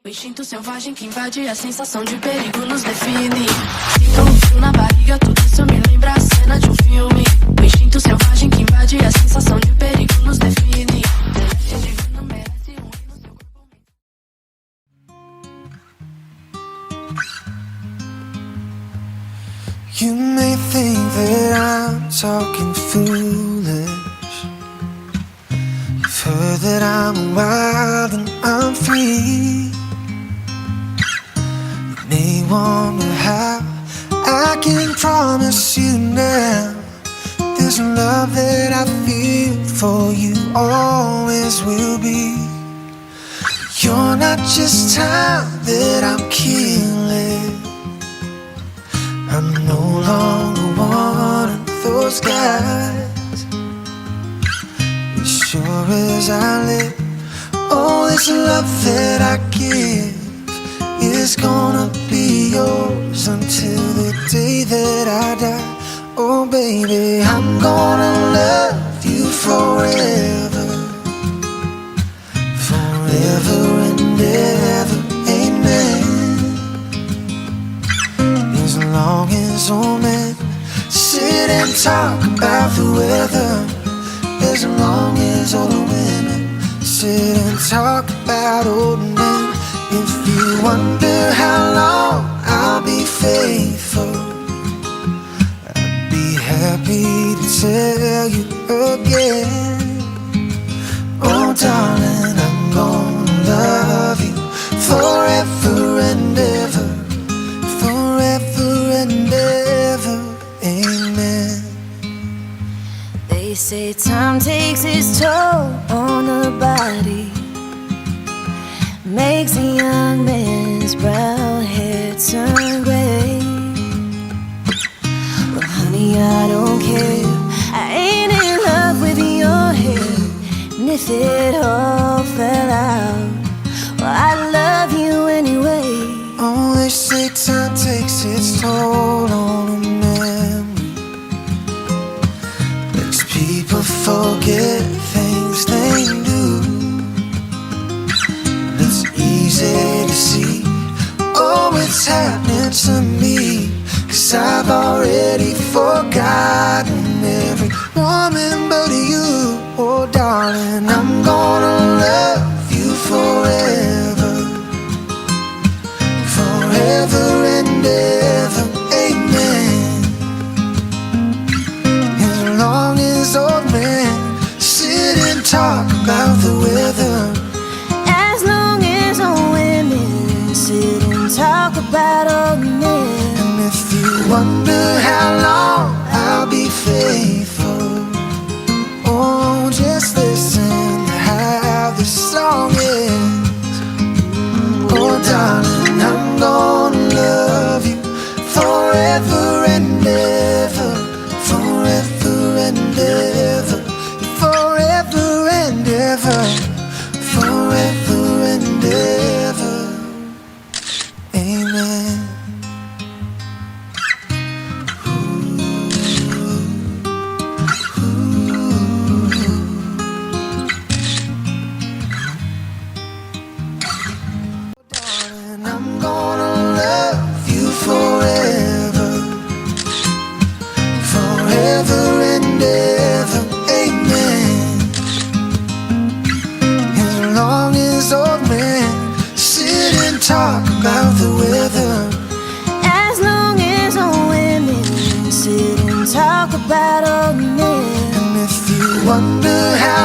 O instinto selvagem que invade a sensação de perigo nos define. Sinto um frio na barriga, tudo isso me lembra a cena de um filme. O instinto selvagem que invade a sensação de perigo nos define. Divino merece um rio no seu corpo. You may think that I'm talking foolish. You've heard that I'm wild and I'm free. You may wonder how I can promise you now this love that I feel for you always will be. You're not just time that I'm killing. I'm no longer one of those guys. As sure as I live, oh, this love that I give is gonna be yours until the day that I die. Oh baby, I'm gonna love you forever, forever and ever, amen. As long as old men sit and talk about the weather, as long as older women sit and talk about old men. If you wonder how long I'll be faithful, I'd be happy to tell you again. Oh darling, I'm gonna love you forever and ever, forever and ever, amen. They say time takes its toll on the body, makes a young man's brown hair turn gray. Well honey, I don't care, I ain't in love with your hair. And if it all fell out, well I love you anyway. Oh, they say time takes its toll on a memory, makes people forget things they do. It's easy to see, oh, it's happening to me, 'cause I've already forgotten every woman but you. Oh darling, I'm gonna love you forever, forever and ever, amen. As long as old men sit and talk about the weather, as long as old women sit and talk about old men. and if you wonder how long I'll be faithful, oh just listen to how this song ends. Oh darling, I'm gonna love you forever and ever, forever and ever, forever and ever, forever and ever, amen. Darling, I'm gonna love you forever, forever and ever, amen. As long as old men sit and talk about the weather, As long as old women sit and talk about old men. and if you wonder how